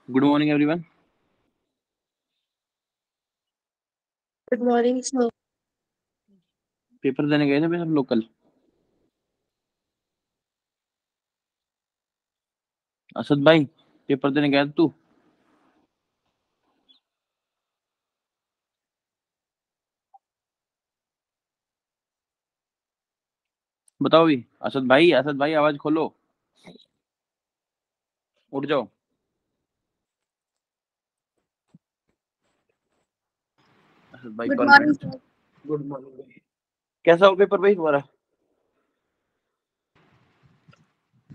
Good morning everyone. Good morning sir. Paper देने गए थे भाई सब लोग कल। असद भाई, पेपर देने गया था तू? बताओ भी। असद भाई, असद भाई, आवाज खोलो। उठ जाओ। असद भाई good morning permanent. Sir. Good morning भाई। कैसा हो पेपर भाई तुम्हारा?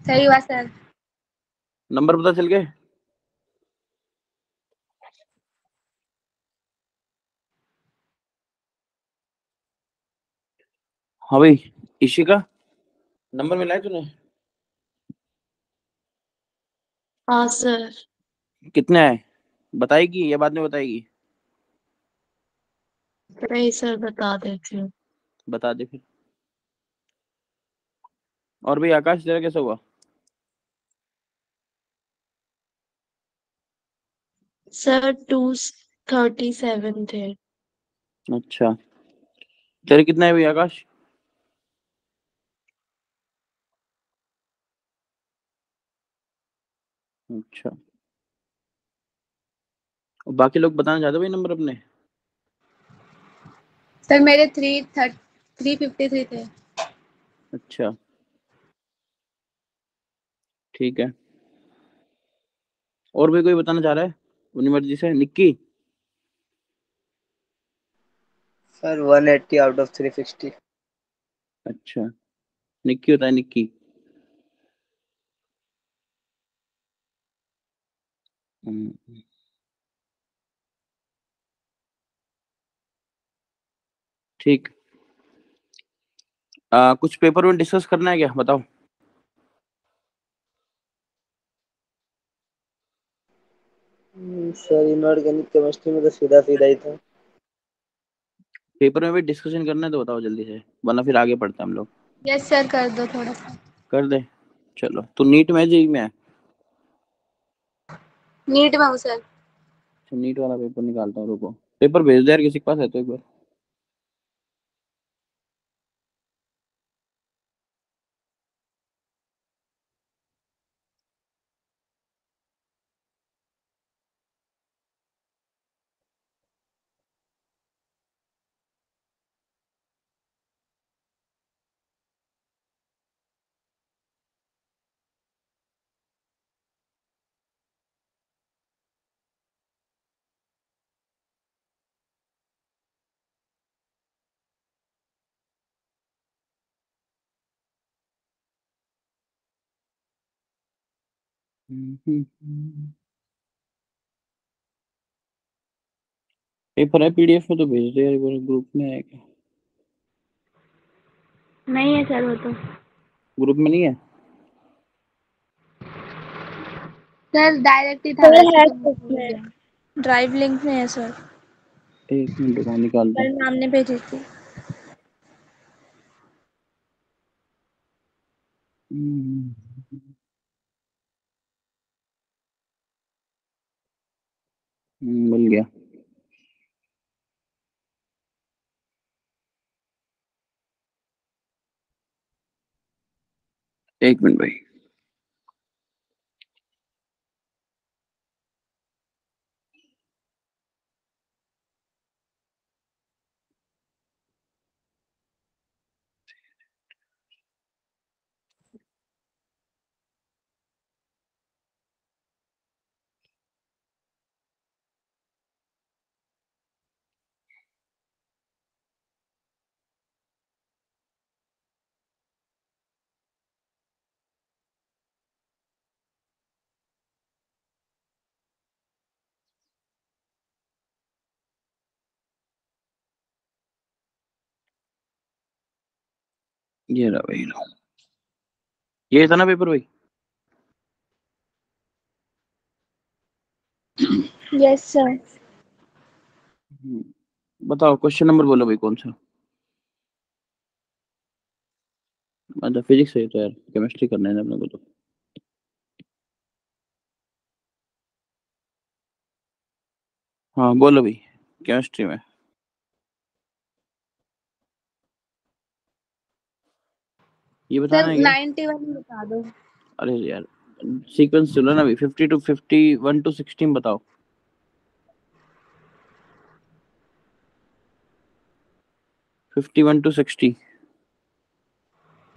सही हुआ सर। नंबर पता चल गए? हाँ भाई। इशिका, नंबर मिला है तूने? हाँ सर। कितने आए? बताएगी या बाद में बताएगी? नहीं सर, बता देती हूँ। बता दे फिर। और भाई आकाश, तेरा कैसा हुआ? सर 237 थे। अच्छा। तेरे कितने है भाई आकाश? अच्छा। और बाकी लोग बताना चाहते भाई नंबर अपने? सर मेरे 353 थे। अच्छा। ठीक है। और भी कोई बताना चाह रहा है अपनी मर्जी से? निक्की। Sir 180 out of 360। अच्छा। निक्की होता है निक्की। हम्म, ठीक। कुछ पेपर में डिस्कस करना है क्या, बताओ? सर इनऑर्गेनिक केमिस्ट्री में तो सीधा सीधा ही था। पेपर में भी डिस्कशन करना है तो बताओ जल्दी से, वरना फिर आगे पढ़ते हैं हम लोग। यस सर, कर दो थोड़ा सा। कर दे। चलो, तो नीट में जेई में है? नीट में हूँ सर। अच्छा, नीट वाला पेपर निकालता हूँ, रुको। पेपर भेज दे यार, किसी के पास है तो एक बार। पेपर है पीडीएफ में तो भेज दे यार एक बार, ग्रुप में है क्या? नहीं है सर वो तो। ग्रुप में नहीं है? सर डायरेक्ट ही था सर वैसे है तो ग्रुप भूल में, गया। ड्राइव लिंक में है सर। एक मिनट रुको, निकालता कल हूँ। मैम ने भेजी थी। मिल गया। एक मिनट भाई। ये रहा भाई, रहा। ये था ना पेपर भाई? Yes sir. बताओ क्वेश्चन नंबर बोलो भाई, कौन सा? अच्छा, फिजिक्स है तो यार, केमिस्ट्री करना है ना अपने को तो। हाँ बोलो भाई, केमिस्ट्री में ये सर बताना है क्या? 91 बता दो। अरे यार सीक्वेंस चलो ना अभी, 50 to 51 to 16 बताओ। 51 to 60।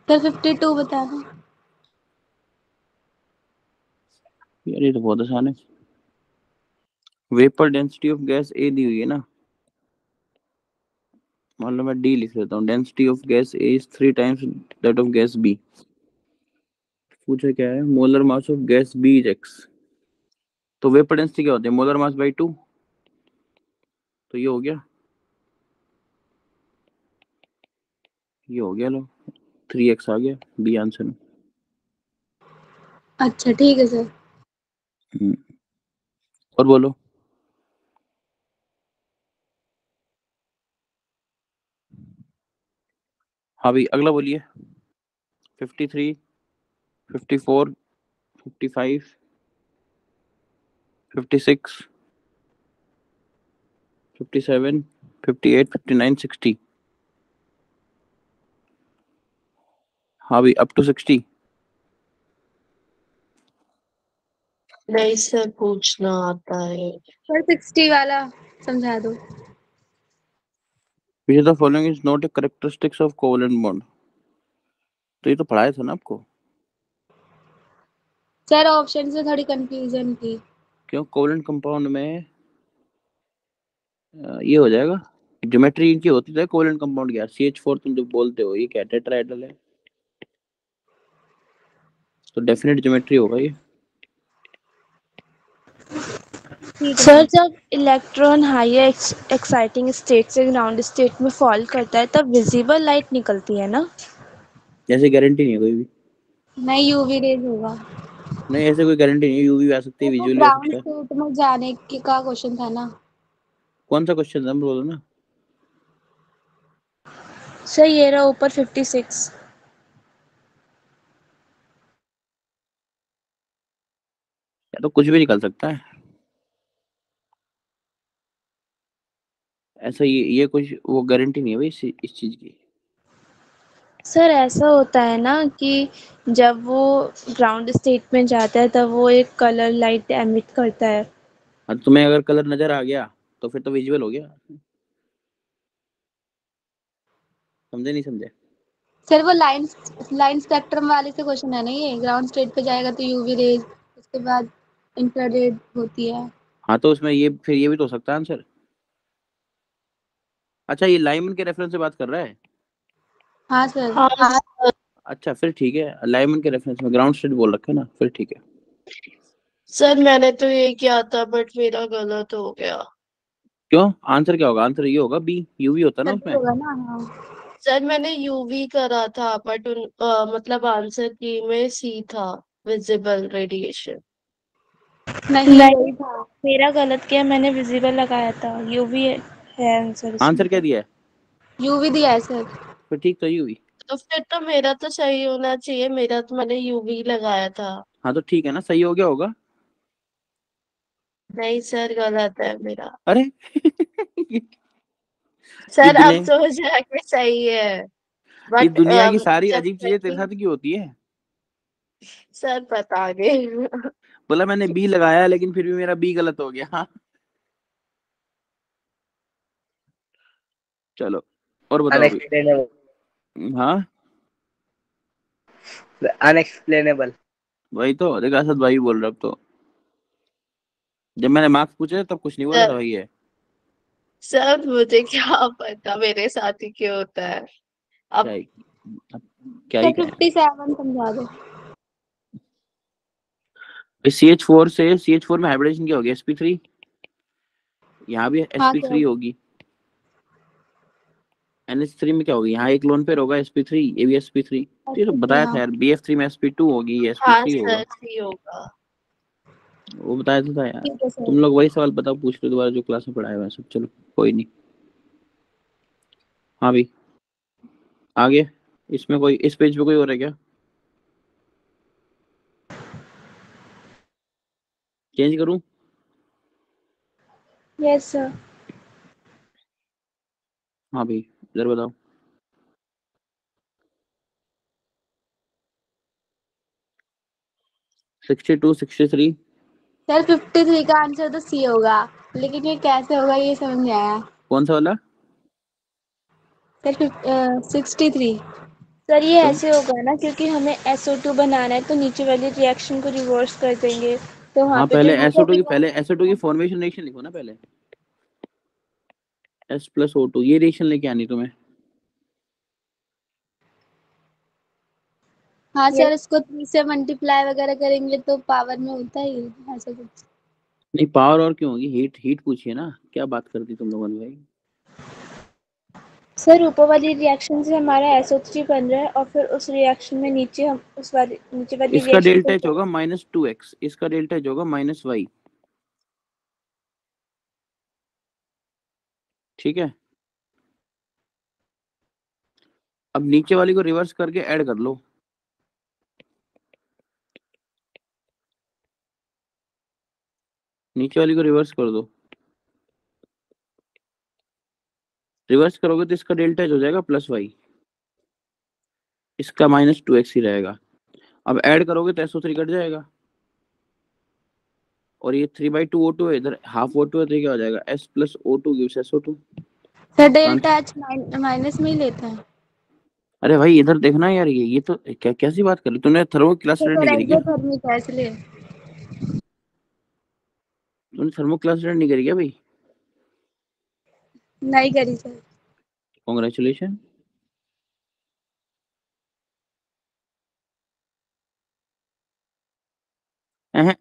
सर 52 बता दो। यार ये तो बहुत आसान है। वेपर डेंसिटी ऑफ गैस ए दी हुई है ना, मान लो मैं डी लिख लेता हूँ। Density of gas A is 3 times that of gas B. पूछा क्या है? Molar mass of gas B is X. तो वेपर डेंसिटी क्या होती है? Molar mass by 2। तो ये हो गया, ये हो गया लो, 3x आ गया बी आंसर में। अच्छा ठीक है सर। हम्म, और बोलो। हाँ भाई अगला बोलिए। 53, 54, 55, 56, 57, 58, 59, 60। हाँ भाई अप टू 60। नहीं सर, पूछना आता है। सर 60 वाला समझा दो। Which of the following is not a characteristics of covalent bond. तो ये तो पढ़ाया था ना आपको। सर ऑप्शन से थोड़ी कंफ्यूजन थी। क्यों? कोवलेंट कंपाउंड में ये हो जाएगा, ज्योमेट्री इनकी होती है कोवलेंट कंपाउंड की। यार CH4 तुम जो बोलते हो ये क्या टेट्राहेड्रल है, तो डेफिनेट ज्योमेट्री होगा ये। ठीक है सर सर। जब इलेक्ट्रॉन हायर एक्साइटिंग स्टेट से ग्राउंड स्टेट में फॉल करता है तब विजिबल लाइट निकलती है ना? ऐसे गारंटी नहीं है कोई भी। नहीं यूवी रेज होगा। नहीं ऐसे कोई गारंटी नहीं है, यूवी भी आ सकती है, सर वो विजुअल भी आ ग्राउंड सकता है। स्टेट में जाने की का क्वेश्चन था ना। कौन सा क्वेश्चन था बोलो ना। सर ये रहा ऊपर 56। या तो कुछ भी निकल सकता है ऐसा, ये कुछ वो गारंटी नहीं है भाई इस चीज की। सर ऐसा होता है ना कि जब वो ग्राउंड स्टेट में जाता है तब वो एक कलर लाइट एमिट करता है। हाँ तुम्हें अगर कलर नजर आ गया तो फिर तो विजुअल हो गया। समझे नहीं समझे? सर वो लाइन लाइन स्पेक्ट्रम वाले से क्वेश्चन है ना, ये ग्राउंड स्टेट पे जाएगा तो यूवी रेज, उसके बाद इंफ्रारेड होती है। हाँ तो उसमें ये फिर ये भी तो हो सकता है आंसर। अच्छा ये लाइमन के रेफरेंस से बात कर रहा है। हाँ सर। हाँ सर। अच्छा फिर ठीक है, लाइमन के रेफरेंस में ग्राउंड स्टेट बोल रखा है ना, फिर ठीक है। सर मैंने तो ये किया था बट मेरा गलत हो गया। क्यों? आंसर क्या होगा? आंसर ये होगा बी, यूवी होता है ना तभी उसमें। होगा ना। हाँ सर मैंने यूवी करा था बट मतलब आंसर की में सी था, विजिबल रेडिएशन। नहीं नहीं, यही था। मेरा गलत किया, मैंने विजिबल लगाया था। यूवी है आंसर इसमें आंसर क्या तो। दिया है? यूवी दिया है सर। फिर ठीक तो यूवी। तो फिर तो मेरा तो सही होना चाहिए, मेरा तो मैंने यूवी लगाया था। हाँ तो ठीक है ना, सही हो गया होगा। नहीं सर, गलत है मेरा। अरे ये सर अब दुनिया, तो जाके सही है ये बट दुनिया की सारी जब अजीब चीजें तेरे चेकिंग। साथ क्यों होती है? सर बता गए। बोला मैंने बी लगाया लेकिन फिर भी मेरा बी गलत हो गया। हाँ चलो और बताओ भी। अनएक्सप्लेनेबल। हाँ अनएक्सप्लेनेबल। वही तो देखा, असद भाई बोल रहा अब तो। जब मैंने मार्क्स पूछे तब कुछ नहीं बोला था सर भाई ये। सर मुझे क्या पता मेरे साथ ही क्यों होता है क्या अब। ही, अब क्या ही सर कहें। 57 समझा दो। CH4 से CH4 में हाइब्रिडेशन क्या होगी? sp3। यहाँ भी हाँ sp3 सर। होगी। NH3 में क्या होगी? यहाँ एक लोन पेयर होगा sp3, ये भी sp3। तो ये तो SPC बताया था हाँ। यार, BF3 में sp2 होगी, ये हाँ sp3 सर, होगा। सी होगा। वो बताया तो था यार। ठीक है सर। तुम लोग वही सवाल बताओ, पूछ लो दोबारा जो क्लास में पढ़ाया हुआ है सब। चलो कोई नहीं। हाँ भाई आगे, इसमें कोई इस पेज पे कोई और है क्या? चेंज करूं? Yes sir. हाँ भाई, इधर बताओ। 62, 63। सर 53 का आंसर तो सी होगा, लेकिन ये कैसे होगा ये समझ नहीं आया। कौन सा वाला? सर 63। सर ये क्यों? ऐसे होगा ना, क्योंकि हमें SO2 बनाना है तो नीचे वाली रिएक्शन को रिवर्स कर देंगे, तो वहाँ हाँ, पे जो पहले SO2 की फॉर्मेशन रिएक्शन लिखो ना पहले। S+O2 ये रिएक्शन लेके आनी तुम्हें। हाँ यस। सर, इसको 3 से मल्टीप्लाई वगैरह करेंगे तो पावर में होता ही है, ऐसा कुछ। नहीं, पावर और क्यों होगी, हीट हीट पूछिए ना, क्या बात करती तुम लोगों ने भाई। सर ऊपर वाली रिएक्शन से हमारा SO3 बन रहा है, और फिर उस रिएक्शन में नीचे हम उस वाली नीचे वाली इसका रिएक्शन डेल्टा को एच होगा -2x, इसका डेल्टा एच होगा -y। ठीक है, अब नीचे वाली को रिवर्स करके ऐड कर लो। नीचे वाली को रिवर्स कर दो। रिवर्स करोगे तो इसका डेल्टा एच हो जाएगा +y, इसका -2x ही रहेगा। अब ऐड करोगे तो SO3 कट जाएगा, और ये 3/2 O2 है, इधर हाफ O2 है, तो ये क्या हो जाएगा, S+O2 gives SO2। Sir delta H minus में ही लेता है। अरे भाई इधर देखना यार, ये तो क्या कैसी बात कर रही तूने, थर्मो क्लास तो स्टूडेंट सर नहीं करी क्या? एक्सोथर्मिक है इसलिए। तूने थर्मो क्लास स्टूडेंट नहीं करी क्या भाई? नहीं करी सर। कॉन्ग्रेचुलेशन।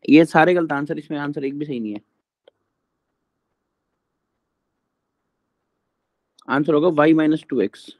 ये सारे गलत आंसर, इसमें आंसर एक भी सही नहीं है। आंसर होगा y-2x।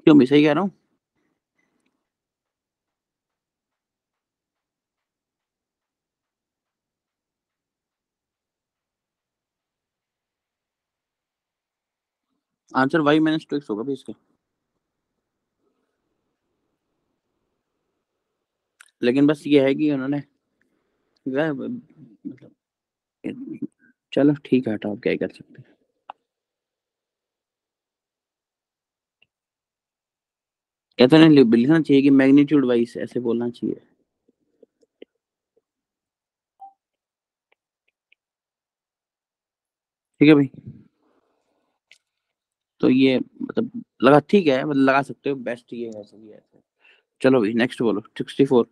क्यों, मैं सही कह रहा हूँ? आंसर y-2x होगा भाई इसका। लेकिन बस ये है कि उन्होंने मतलब, चलो ठीक है, हटाओ, क्या ही कर सकते हैं। या तो नहीं लिखना चाहिए कि मैग्नीट्यूड वाइज, ऐसे बोलना चाहिए। ठीक है भाई, तो ये मतलब लगा ठीक है, मतलब लगा सकते हो, बेस्ट ये है, सही है। चलो भाई नेक्स्ट बोलो। 64।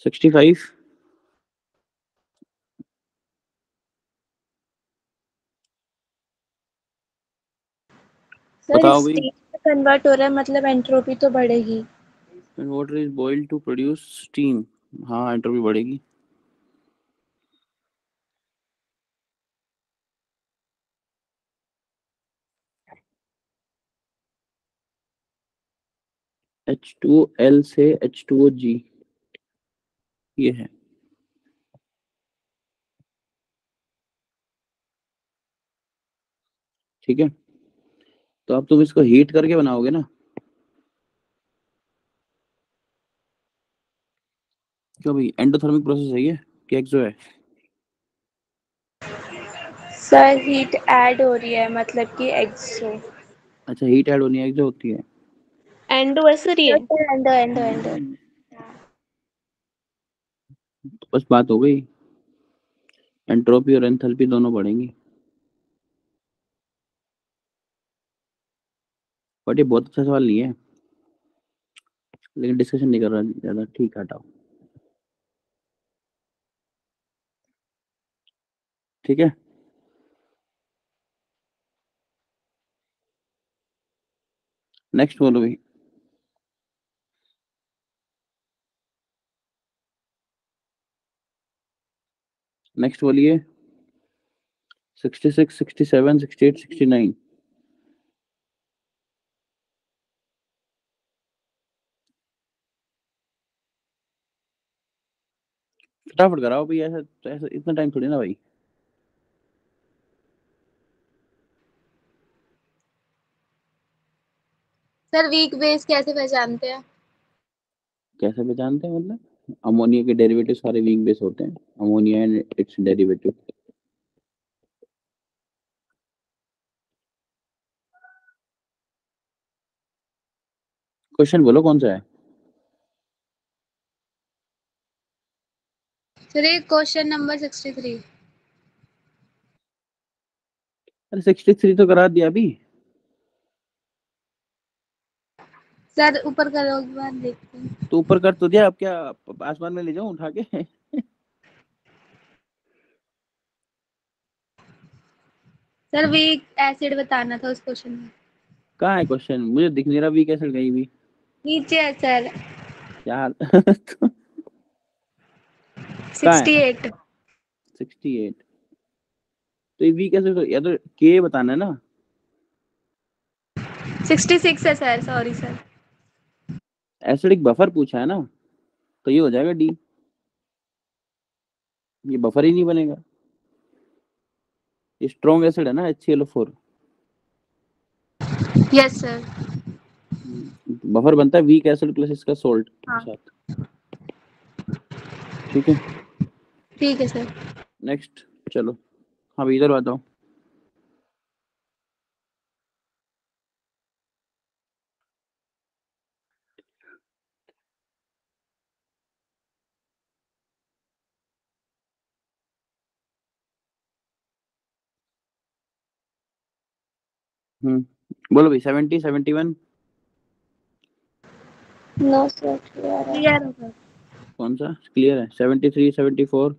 65। सर बताओ भाई। स्टीम में कन्वर्ट हो रहा है, मतलब एंट्रोपी तो बढ़ेगी। When water is boiled to produce steam, हाँ एंट्रोपी बढ़ेगी। H2L से H2OG, ये है। ठीक है, तो अब तुम इसको हीट करके बनाओगे ना? क्यों भाई, एंडोथर्मिक प्रोसेस है ये कि एक्सो है? सर हीट ऐड हो रही है, मतलब कि एक्सो। अच्छा, हीट ऐड होनी है, एक्सो होती है। एंडो है सर ये। Sir endo endo endo. तो बस बात हो गई, एंट्रोपी और एंथैल्पी दोनों बढ़ेंगी। बट ये बहुत अच्छा सवाल नहीं है, लेकिन डिस्कशन नहीं कर रहा ज्यादा, ठीक है, हटाओ। ठीक है, नेक्स्ट बोलो भाई। नेक्स्ट बोलिए। 66, 67, 68, 69। फटाफट कराओ भाई, ऐसा ऐसा इतना टाइम थोड़ी ना भाई। सर वीक बेस कैसे पहचानते हैं? कैसे पहचानते हैं मतलब? अमोनिया के डेरिवेटिव सारे वीक बेस होते हैं, ammonia and it's derivative. Question बोलो कौन सा है? सर ये क्वेश्चन नंबर 63। अरे 63 तो करा दिया अभी। सर ऊपर करो एक बार देखते हैं। तो ऊपर कर तो दिया, अब क्या आसमान में ले जाऊं उठा के? सर वीक एसिड बताना था उस क्वेश्चन में। कहाँ है क्वेश्चन? मुझे दिख नहीं रहा वीक एसिड कहीं भी नीचे है सर। यार। 68। 68। तो ये वीक एसिड तो या तो के बताना है ना। 66 है sir, sorry sir. Acidic buffer पूछा है ना, तो ये हो जाएगा डी। ये बफर ही नहीं बनेगा, ये स्ट्रॉन्ग एसिड है ना HClO4। Yes sir. बफर बनता है वीक एसिड प्लस इसका सोल्ट के हाँ साथ। ठीक है, ठीक है सर। नेक्स्ट चलो। हाँ भाई इधर बताओ। बोलो भाई। 70, 71। नो सर, क्लियर है। क्लियर है सर। कौन सा क्लियर है? 73, 74,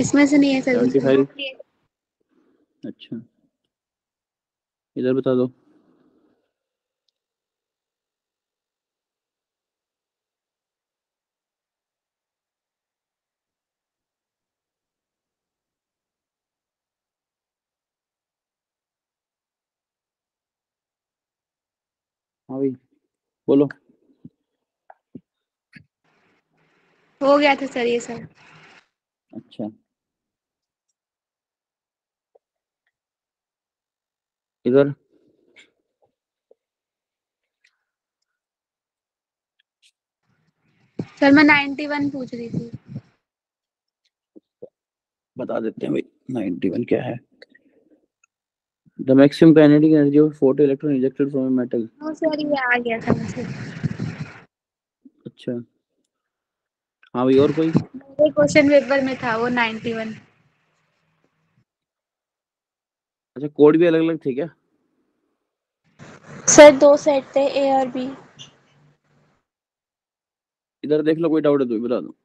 इसमें से नहीं है सर कुछ भी। 75। अच्छा, इधर बता दो। हाँ भाई बोलो। हो गया था सर ये सर। अच्छा, इधर सर मैं 91 पूछ रही थी। बता देते हैं भाई। 91 क्या है? The maximum kinetic energy of photo electron ejected from a metal. हाँ सर ये आ गया था मुझे। अच्छा, हाँ भाई और कोई? मेरे क्वेश्चन पेपर में था वो 91। अच्छा, कोड भी अलग अलग थे क्या? सर 2 सेट थे, ए और बी। इधर देख लो, कोई डाउट है तो भी बता दो।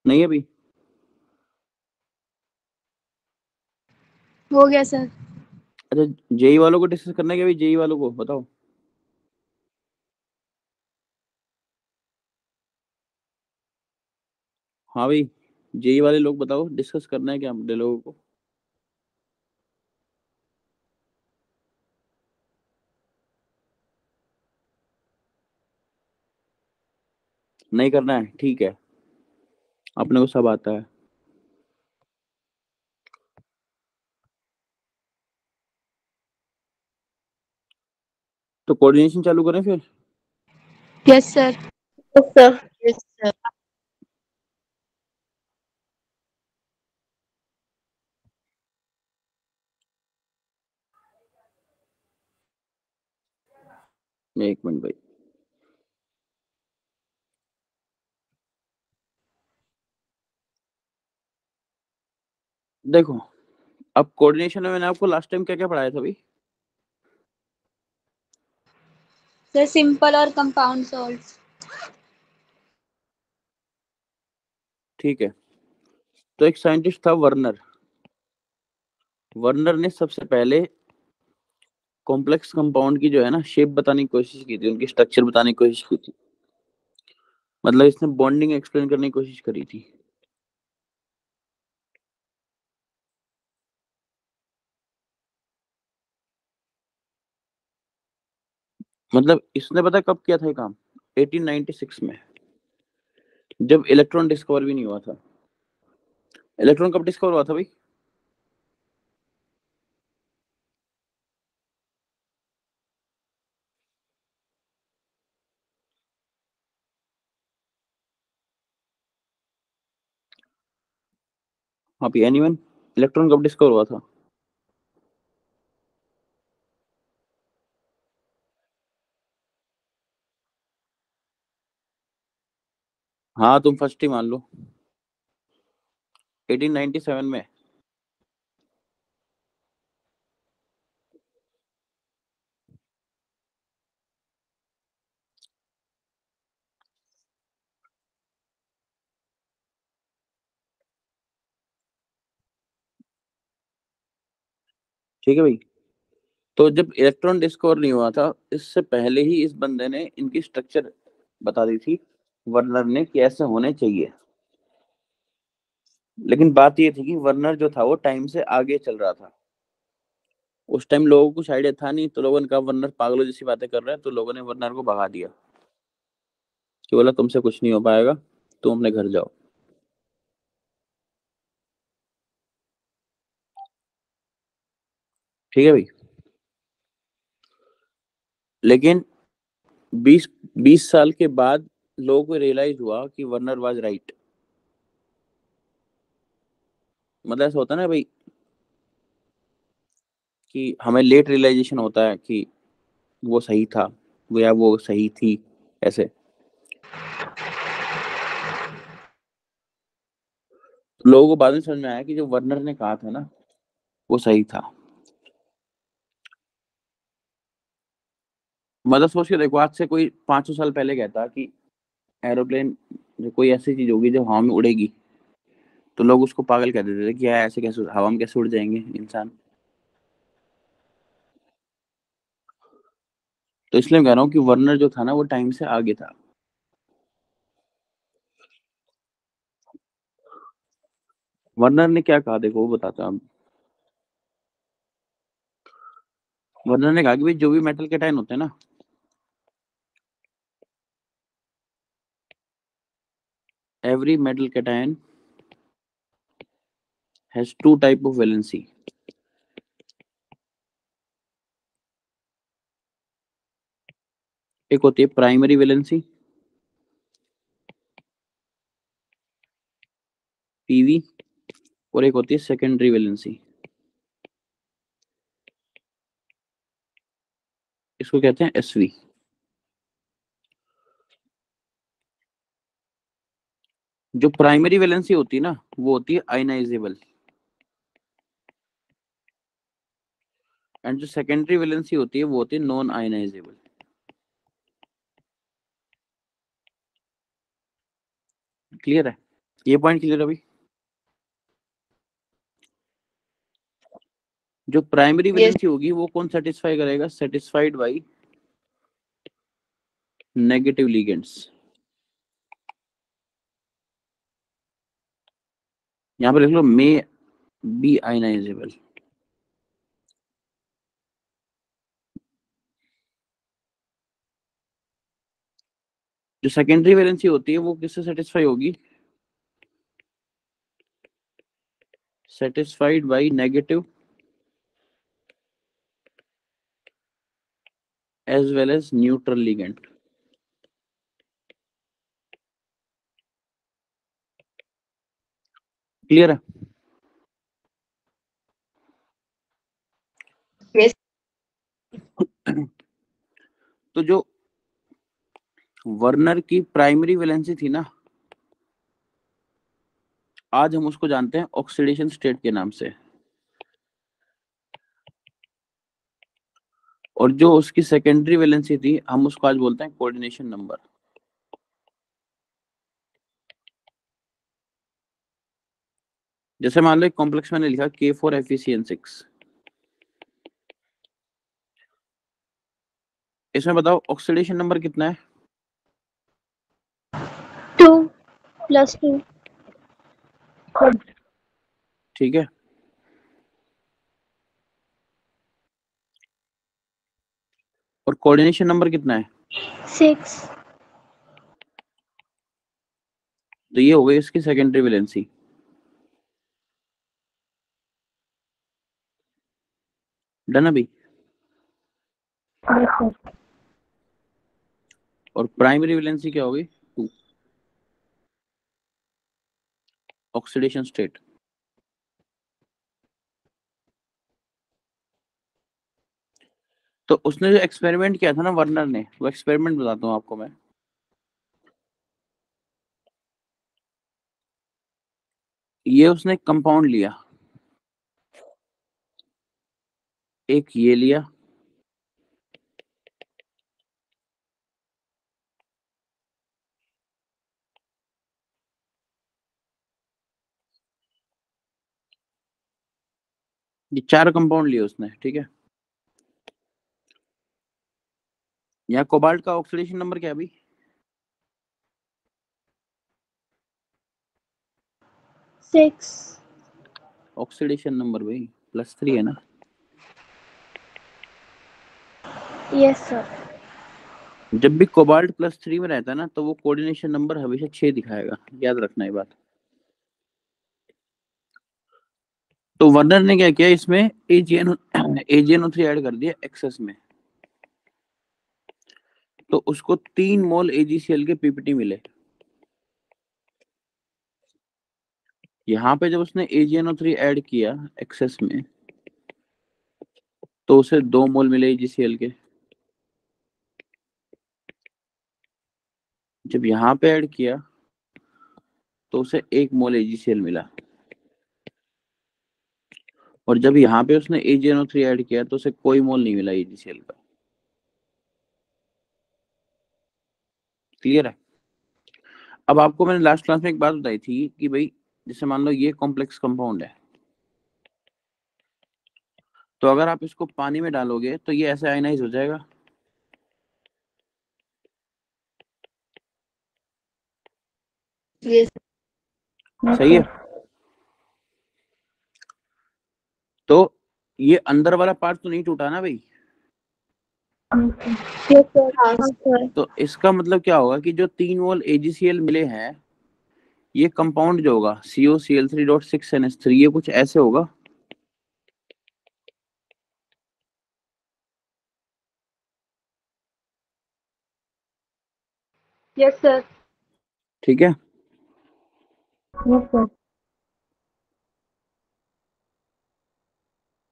नहीं अभी? हो गया सर। अच्छा, जेई वालों को डिस्कस करना है क्या भाई? जेई वालों को बताओ। हाँ भाई, जेई वाले लोग बताओ, डिस्कस करना है क्या हम लोगों को? नहीं करना है, ठीक है, अपने को सब आता है। तो कोऑर्डिनेशन चालू करें फिर। Yes sir. Yes sir. Yes, sir. एक मिनट भाई। देखो, अब कोऑर्डिनेशन में मैंने आपको लास्ट टाइम क्या क्या पढ़ाया था भाई? सर सिंपल और कंपाउंड सॉल्ट्स। ठीक है, तो एक साइंटिस्ट था वर्नर। वर्नर ने सबसे पहले कॉम्प्लेक्स कंपाउंड की जो है ना शेप बताने की कोशिश की थी, उनकी स्ट्रक्चर बताने की कोशिश की थी। मतलब इसने बॉन्डिंग एक्सप्लेन करने की कोशिश करी थी। मतलब इसने पता कब किया था ये काम? 1896 में, जब इलेक्ट्रॉन डिस्कवर भी नहीं हुआ था। इलेक्ट्रॉन कब डिस्कवर हुआ था भाई? हाँ भी एनीवन, इलेक्ट्रॉन कब डिस्कवर हुआ था? हाँ तुम फर्स्ट ही मान लो, 1897 में। ठीक है भाई, तो जब इलेक्ट्रॉन डिस्कवर नहीं हुआ था, इससे पहले ही इस बंदे ने इनकी स्ट्रक्चर बता दी थी, वर्नर ने, कि ऐसे होने चाहिए। लेकिन बात ये थी कि वर्नर जो था वो टाइम से आगे चल रहा था। उस टाइम लोगों को कुछ आइडिया था नहीं, तो लोगों ने कहा वर्नर पागलों जैसी बातें कर रहा है, तो लोगों ने वर्नर को भगा दिया कि बोला तुमसे कुछ नहीं हो पाएगा, तुम अपने घर जाओ। ठीक है भाई, लेकिन 20 साल के बाद लोगों को रियलाइज हुआ कि वर्नर वाज राइट। मतलब ऐसा होता है ना भाई कि हमें लेट रियलाइजेशन होता है कि वो सही था, वो या वो सही थी, ऐसे। तो लोगों को बाद में समझ में आया कि जो वर्नर ने कहा था ना वो सही था। मतलब सोच के देखो, आज से कोई 500 साल पहले कहता कि एरोप्लेन जो कोई ऐसी चीज होगी जो हवा में उड़ेगी, तो लोग उसको पागल कह देते थे कि यार ऐसे कैसे हवा में कैसे उड़ जाएंगे इंसान। तो इसलिए मैं कह रहा हूँ कि वर्नर जो था ना वो टाइम से आगे था। वर्नर ने क्या कहा देखो, वो बताता हूँ। वर्नर ने कहा कि भाई जो भी मेटल कैटायन होते हैं ना, every metal cation has two type of valency. एक होती है प्राइमरी वैलेंसी, पीवी, और एक होती है सेकेंडरी वैलेंसी, इसको कहते हैं एसवी। जो प्राइमरी वैलेंसी होती है ना वो होती है आयनाइजेबल, एंड जो सेकेंडरी वैलेंसी होती है वो होती है नॉन आयनाइजेबल। क्लियर है? ये पॉइंट क्लियर है भाई? जो प्राइमरी Yes. वैलेंसी होगी वो कौन सेटिस्फाई करेगा? Satisfied by negative ligands. यहाँ पर लिख लो मे बी आयनाइजेबल। जो सेकेंडरी वैलेंसी होती है वो किससे सेटिस्फाई होगी? Satisfied by negative as well as neutral ligand. Clear है? Yes. तो जो वर्नर की प्राइमरी वैलेंसी थी ना, आज हम उसको जानते हैं ऑक्सीडेशन स्टेट के नाम से। और जो उसकी सेकेंडरी वैलेंसी थी हम उसको आज बोलते हैं कोऑर्डिनेशन नंबर। जैसे मान लो एक कॉम्प्लेक्स मैंने लिखा K4FeCN6, इसमें बताओ ऑक्सीडेशन नंबर कितना है? 2+2। ठीक है, और कोऑर्डिनेशन नंबर कितना है? 6। तो ये हो गई इसकी सेकेंडरी वैलेंसी। डन अभी। और प्राइमरी वैलेंसी क्या होगी? 2। Oxidation state. तो उसने जो एक्सपेरिमेंट किया था ना वर्नर ने, वो एक्सपेरिमेंट बताता हूँ आपको मैं। ये उसने कंपाउंड लिया, एक ये लिया, ये 4 कंपाउंड लिए उसने। ठीक है, यहाँ कोबाल्ट का ऑक्सीडेशन नंबर क्या है अभी? 6। ऑक्सीडेशन नंबर भाई +3 है ना। Yes sir. जब भी कोबाल्ट +3 में रहता है ना तो वो कोऑर्डिनेशन नंबर हमेशा 6 दिखाएगा, याद रखना ये बात। तो वर्नर ने क्या किया, इसमें AgNO3 ऐड कर दिया एक्सेस में, तो उसको 3 मोल AgCl के पीपीटी मिले। यहाँ पे जब उसने AgNO3 ऐड किया एक्सेस में तो उसे 2 मोल मिले AgCl के। जब यहाँ पे ऐड किया तो उसे 1 मोल AgCl मिला, और जब यहाँ पे उसने AgNO3 ऐड किया तो उसे कोई मोल नहीं मिला AgCl का। क्लियर है? अब आपको मैंने लास्ट क्लास में एक बात बताई थी कि भाई जैसे मान लो ये कॉम्प्लेक्स कंपाउंड है, तो अगर आप इसको पानी में डालोगे तो ये ऐसे आयनाइज हो जाएगा। यस सही है? तो ये अंदर वाला पार्ट तो नहीं टूटा ना भाई? Yes sir. हाँ सर। तो इसका मतलब क्या होगा कि जो 3 मोल AgCl मिले हैं, ये कंपाउंड जो होगा COCl3.6NH3, ये कुछ ऐसे होगा। Yes sir. ठीक है, यस सर।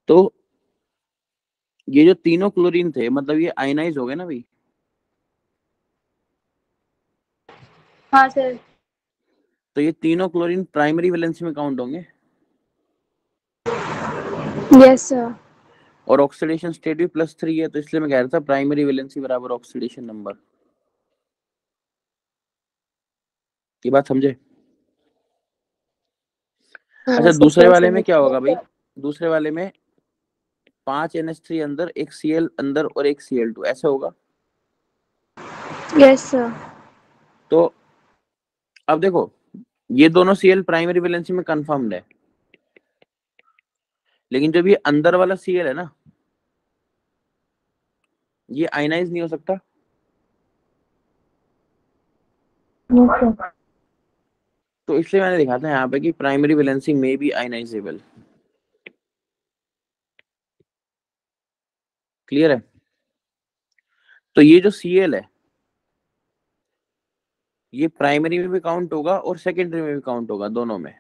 तो ये जो तीनों क्लोरीन थे मतलब ये आयनाइज हो गए ना भाई। हाँ सर। तो ये तीनों क्लोरीन प्राइमरी वैलेंसी में काउंट होंगे, यस सर। और ऑक्सीडेशन स्टेट भी +3 है, तो इसलिए मैं कह रहा था प्राइमरी वैलेंसी बराबर ऑक्सीडेशन नंबर। ये बात समझे? अच्छा, दूसरे वाले में क्या होगा भाई? दूसरे वाले में 5 NH3 अंदर, एक Cl अंदर और एक Cl2, ऐसे होगा। Yes sir. तो अब देखो, ये दोनों Cl प्राइमरी वैलेंसी में कंफर्म्ड है, लेकिन जब ये अंदर वाला Cl है ना, ये आयनाइज नहीं हो सकता। Yes sir. तो इसलिए मैंने लिखा था यहाँ पे कि प्राइमरी वैलेंसी में भी आयनाइजेबल। क्लियर है? तो ये जो Cl है ये प्राइमरी में भी काउंट होगा और सेकेंडरी में भी काउंट होगा, दोनों में।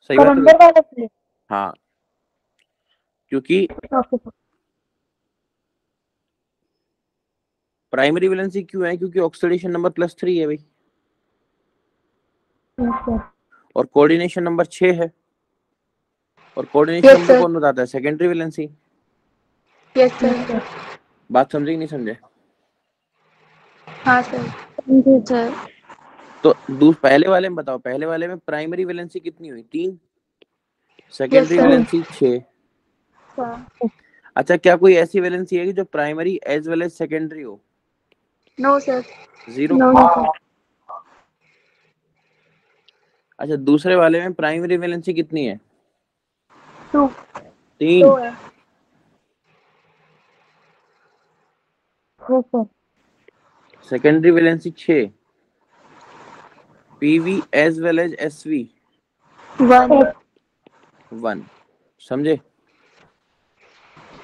सही बात है भाई? वाला प्लेट। हाँ, क्योंकि ओके सर। प्राइमरी वैलेंसी क्यों है? क्योंकि ऑक्सीडेशन नंबर +3 है भाई, यस सर। और कोऑर्डिनेशन नंबर 6 है, और कोऑर्डिनेशन Yes, नंबर sir. कौन बताता है? Secondary valency. Yes sir. बात समझे कि नहीं समझे? हाँ सर। समझे सर। तो पहले वाले में बताओ, पहले वाले में प्राइमरी वैलेंसी कितनी हुई? 3। Yes secondary sir. वैलेंसी 6। अच्छा, क्या कोई ऐसी वैलेंसी है कि जो primary as well as secondary हो? No sir. 0। No sir. अच्छा, दूसरे वाले में प्राइमरी वैलेंसी कितनी है? 2। 3। 2 है। Yes sir. Secondary valency 6। PV as well as SV 1। 1। समझे?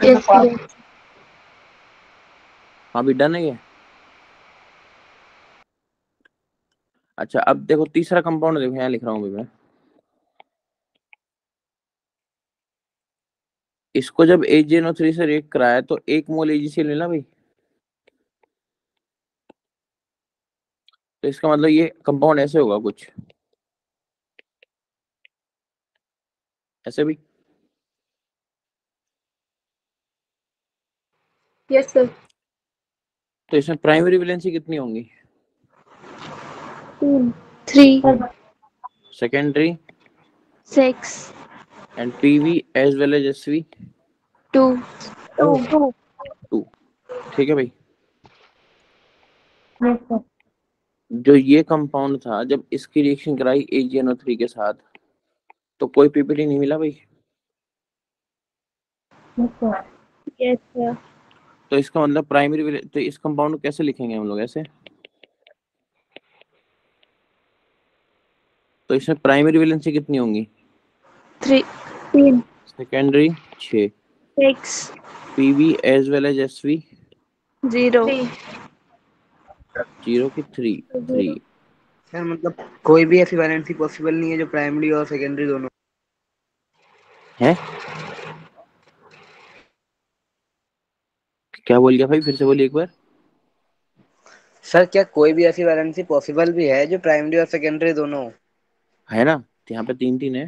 Yes sir. हाँ भी डन है ये। अच्छा, अब देखो तीसरा कंपाउंड, देखो यहाँ लिख रहा हूँ अभी मैं। इसको जब AgNO3 से रिएक्ट कराया तो 1 मोल AgCl मिला भाई। तो इसका मतलब ये कंपाउंड ऐसे होगा कुछ ऐसे भी। Yes sir. तो इसमें प्राइमरी वैलेंसी कितनी होंगी? 3 secondary 6 and PV as well as SV 2 2। ठीक है भाई। Yes sir. जो ये कंपाउंड था, जब इसकी रिएक्शन कराई AgNO3 के साथ तो कोई पीपीटी नहीं मिला भाई। Yes sir. तो इसका मतलब प्राइमरी, तो इस कंपाउंड को कैसे लिखेंगे हम लोग? ऐसे। तो इसमें प्राइमरी वैलेंसी कितनी होंगी? 3 secondary 6। 6 PV as well as SV 0 0 की 3। सर मतलब कोई भी ऐसी वैलेंसी पॉसिबल नहीं है जो प्राइमरी और सेकेंडरी दोनों है। क्या बोल गया भाई? फिर से बोलिए एक बार। सर क्या कोई भी ऐसी वैलेंसी पॉसिबल भी है जो प्राइमरी और सेकेंडरी दोनों हो? है ना, तो यहाँ पे 3 है।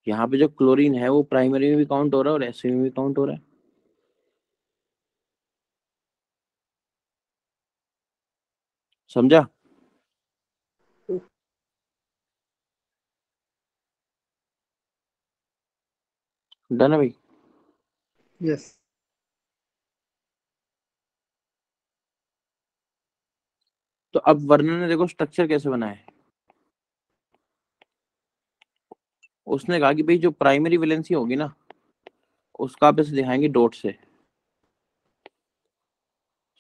यहाँ पे जो क्लोरीन है वो प्राइमरी में भी काउंट हो रहा है और एसवी में भी काउंट हो रहा है। समझा? डन है भाई। यस। तो अब वर्णन ने देखो स्ट्रक्चर कैसे बना है। उसने कहा कि भाई जो प्राइमरी वैलेंसी होगी ना उसका आप इसे दिखाएंगे डॉट से।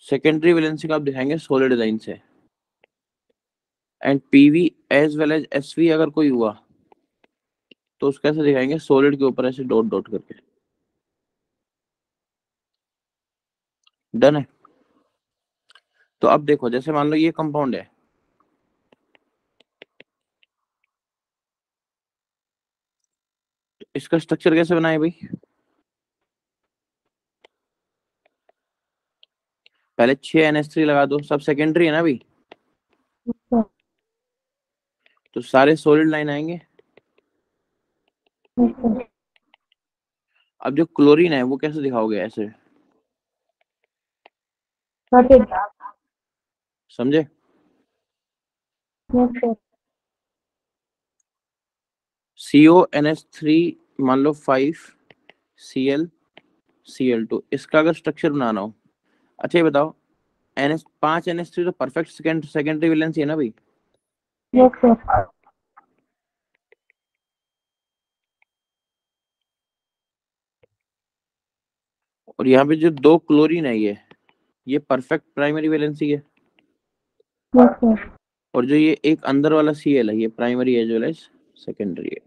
सेकेंडरी वैलेंसी का आप दिखाएंगे सोलिड लाइन से। And PV as well as SV अगर कोई हुआ तो उसको कैसे दिखाएंगे? सॉलिड के ऊपर ऐसे डॉट डॉट करके। डन है। तो अब देखो, जैसे मान लो ये कंपाउंड है, तो इसका स्ट्रक्चर कैसे बनाए भाई? पहले 6 NH3 लगा दो, सब सेकेंडरी है ना भाई, तो सारे सॉलिड लाइन आएंगे। अब जो क्लोरीन है वो कैसे दिखाओगे? ऐसे। समझे? CONH3 मान लो 5Cl Cl2, इसका अगर स्ट्रक्चर बनाना हो। अच्छा ये बताओ, NH 5 NH3 तो परफेक्ट सेकेंडरी वैलेंसी है ना भाई? और यहाँ पे जो 2 क्लोरीन है ये परफेक्ट प्राइमरी वैलेंसी है। और जो ये एक अंदर वाला Cl है ये primary as well as secondary है।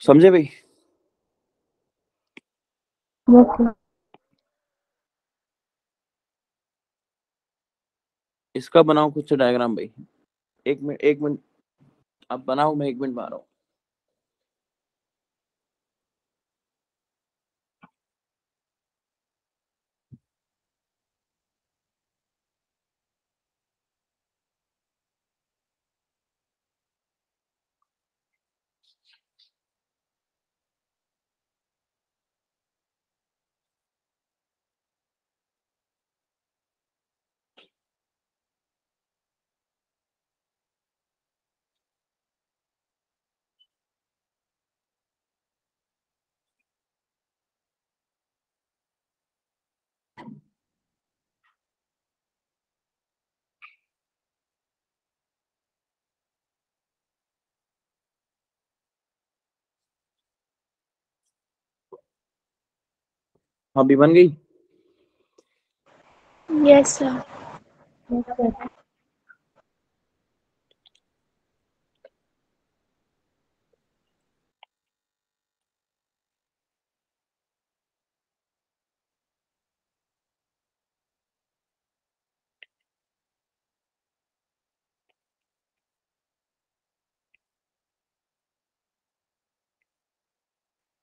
समझे भाई? इसका बनाओ खुद से डायग्राम भाई। 1 मिनट 1 मिनट, अब बनाओ, मैं 1 मिनट में आ रहा हूँ। अभी बन गई? Yes sir.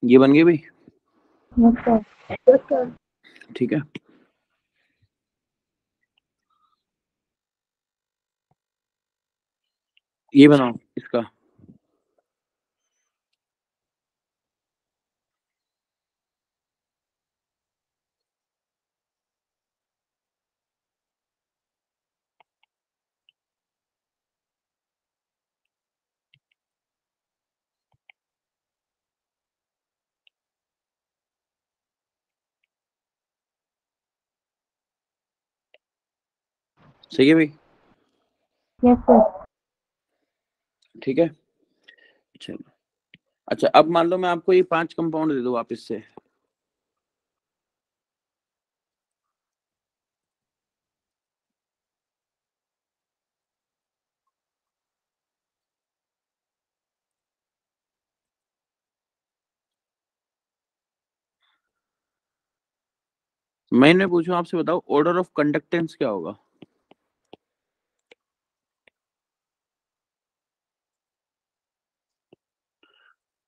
ये बन गई भाई? Yes sir. ठीक है, ये बनाओ इसका। सही है भाई? Yes sir. ठीक है, चलो। अच्छा, अब मान लो मैं आपको ये 5 कंपाउंड दे दूं वापस से। मैंने पूछा आपसे, बताओ ऑर्डर ऑफ कंडक्टेंस क्या होगा?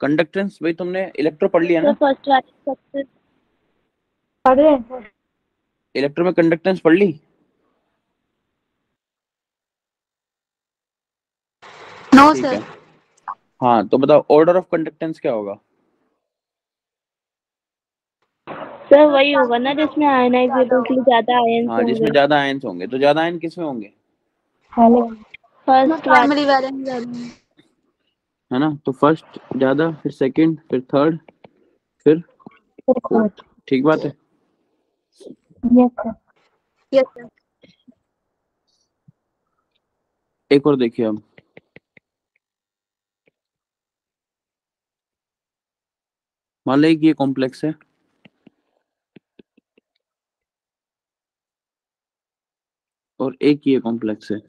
कंडक्टेंस भाई तुमने इलेक्ट्रो पढ़ लिया सर ना? फर्स्ट वाली सबसे पढ़ रहे हैं। इलेक्ट्रो में कंडक्टेंस पढ़ ली? नो ठीक सर। है, हाँ तो बताओ ऑर्डर ऑफ कंडक्टेंस क्या होगा? सर वही होगा ना जिसमें आयनाइजेबिलिटी ज्यादा आयंस हाँ, जिसमें होंगे। ज्यादा आयंस होंगे, तो ज्यादा आयन किसमें होंगे? हेलो फर्स्ट वाली। Primary valence valence. है ना? तो फर्स्ट ज्यादा, फिर सेकंड, फिर थर्ड, फिर फोर्थ। ठीक बात है? Yes sir. Yes sir. एक और देखिए अब। मान लीजिए कि ये कॉम्प्लेक्स है और एक ये कॉम्प्लेक्स है।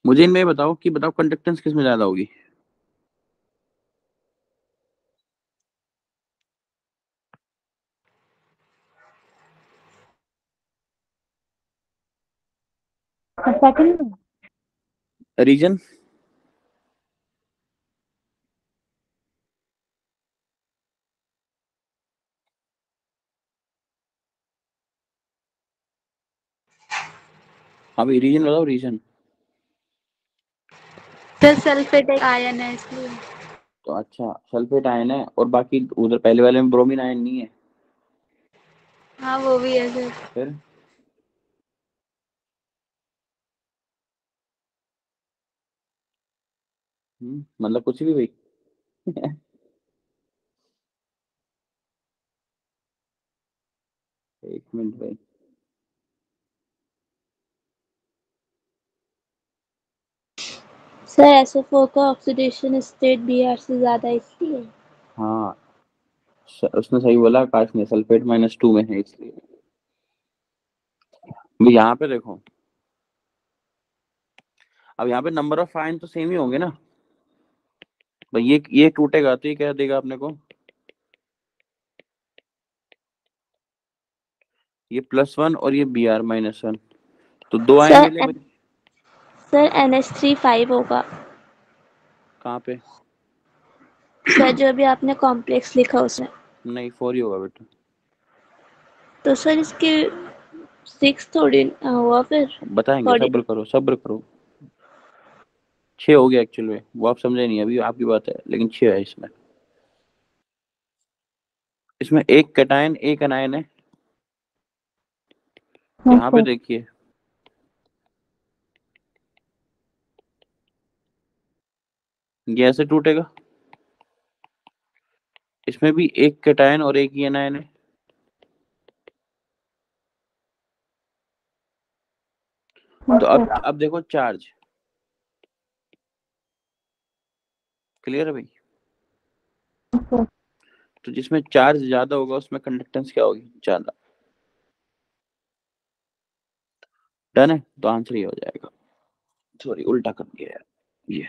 मुझे इनमें बताओ कि बताओ कंडक्टेंस किस में ज्यादा होगी? सेकंड में। रीजन? हाँ भाई, रीजन बताओ, रीजन। सर सल्फेट एक आयन है इसलिए। तो अच्छा, सल्फेट आयन है, और बाकी उधर पहले वाले में ब्रोमीन आयन नहीं है? हाँ वो भी है सर। फिर मतलब कुछ भी भाई। एक मिनट भाई। सर SO4 का ऑक्सीडेशन स्टेट Br से ज्यादा इसलिए। हाँ, उसने सही बोला आकाश ने, सल्फेट -2 में है इसलिए। भाई यहाँ पे देखो, अब यहाँ पे नंबर ऑफ आयन तो सेम ही होंगे ना भाई। ये टूटेगा तो ये क्या देगा अपने को? ये +1 और ये Br -1, तो 2 आयन सर मिले भाई। सर NH3 5 होगा। कहाँ पे? सर जो भी आपने कॉम्प्लेक्स लिखा उसमें। नहीं, 4 ही होगा बेटा। तो सर इसके 6 थोड़ी हुआ फिर। बताएंगे, बॉडी सब्र करो सब्र करो। 6 हो गया एक्चुअल में, वो आप समझे नहीं, अभी आपकी बात है, लेकिन 6 है इसमें। इसमें एक कैटायन एक एनायन है। यहाँ पे देखिए, ये ऐसे टूटेगा। इसमें भी एक कैटायन और एक ही एनायन है। तो अब देखो चार्ज। क्लियर है भाई? तो जिसमें चार्ज ज्यादा होगा उसमें कंडक्टेंस क्या होगी, ज्यादा। डन है, तो आंसर ये हो जाएगा। सॉरी, उल्टा कर दिया यार, ये।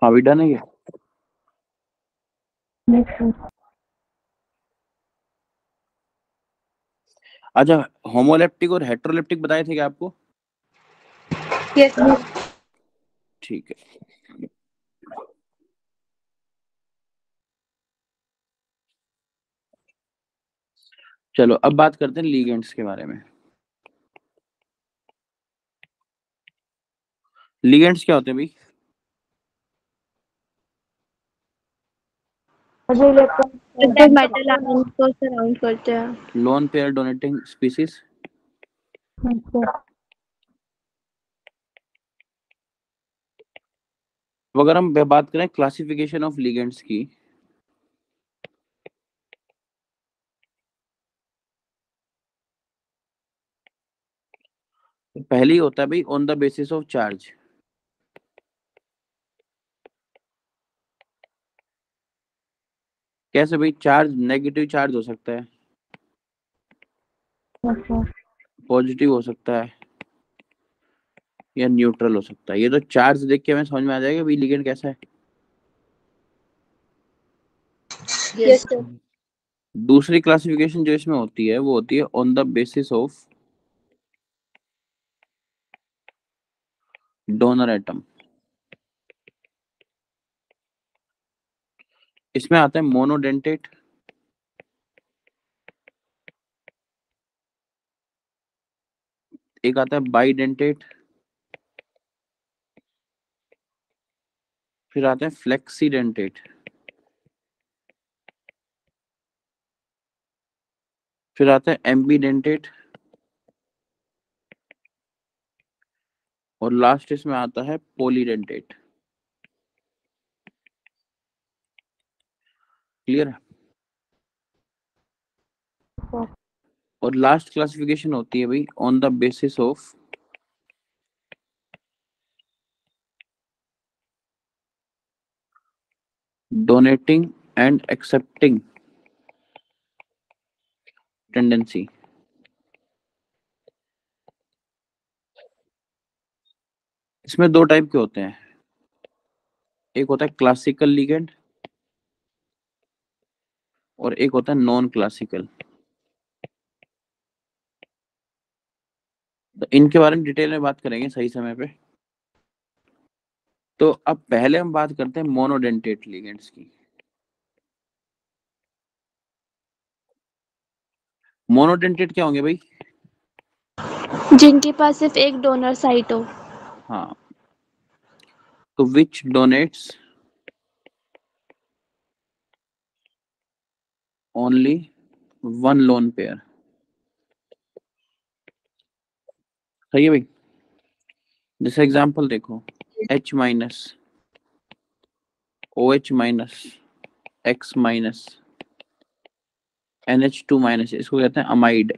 हाँ भी डन है ये। अच्छा, होमोलेप्टिक और हेट्रोलेप्टिक बताए थे क्या आपको? Yes sir. ठीक है। चलो अब बात करते हैं लिगेंड्स के बारे में। लिगेंड्स क्या होते हैं भाई? मेटल आयन को सराउंड करते हैं। Lone pair donating species. तो अगर हम बात करें क्लासिफिकेशन ऑफ लिगेंड्स की, तो पहली होता है भाई on the basis of charge. कैसे भाई? चार्ज नेगेटिव चार्ज हो सकता है, पॉजिटिव हो सकता है, या न्यूट्रल हो सकता है। ये तो चार्ज देख के हमें समझ में आ जाएगा भाई लिगेंड कैसा है। Yes sir. दूसरी क्लासिफिकेशन जो इसमें होती है वो होती है on the basis of donor atom. इसमें आता है मोनोडेंटेट, एक आता है बाइडेंटेट, फिर आता है फ्लेक्सीडेंटेट, फिर आता है एम्बीडेंटेट, और लास्ट इसमें आता है पॉलीडेंटेट। क्लियर है? और लास्ट क्लासिफिकेशन होती है भाई on the basis of donating and accepting tendency. इसमें दो टाइप के होते हैं, एक होता है क्लासिकल लिगेंड और एक होता है नॉन क्लासिकल। तो इनके बारे में डिटेल में बात करेंगे सही समय पे। तो अब पहले हम बात करते हैं मोनोडेंटेट लिगेंड्स की। मोनोडेंटेट क्या होंगे भाई? जिनके पास सिर्फ एक डोनर साइट हो। हाँ, तो which donates only one lone pair. सही है भाई? जैसे एग्जांपल देखो, H minus, OH minus, X minus, NH2 minus, इसको कहते हैं अमाइड।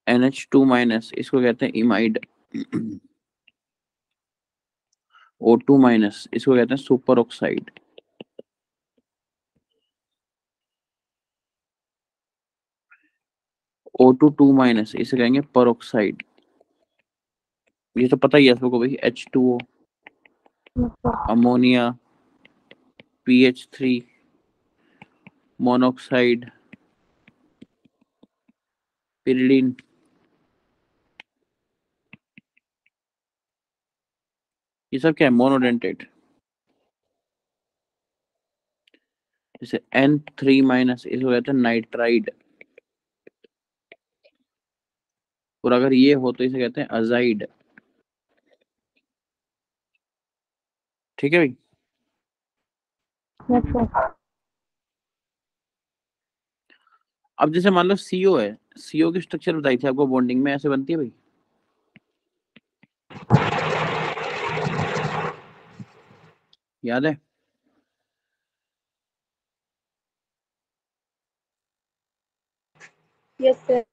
NH2 माइनस, इसको कहते हैं इमाइड। O2 माइनस, इसको कहते हैं सुपर ऑक्साइड। O2 माइनस, इसे कहेंगे परऑक्साइड। ये तो पता ही है सबको भाई, H2O, ammonia, PH3, monoxide, pyridine. ये सब क्या है? मोनोडेंटेट। जैसे N3 माइनस, इसको कहते हैं नाइट्राइड। और अगर ये हो तो इसे कहते हैं अजाइड। ठीक है भाई? अब जैसे मान लो CO है, CO की स्ट्रक्चर बताई थी आपको, बॉन्डिंग में ऐसे बनती है भाई, याद है? Yes sir.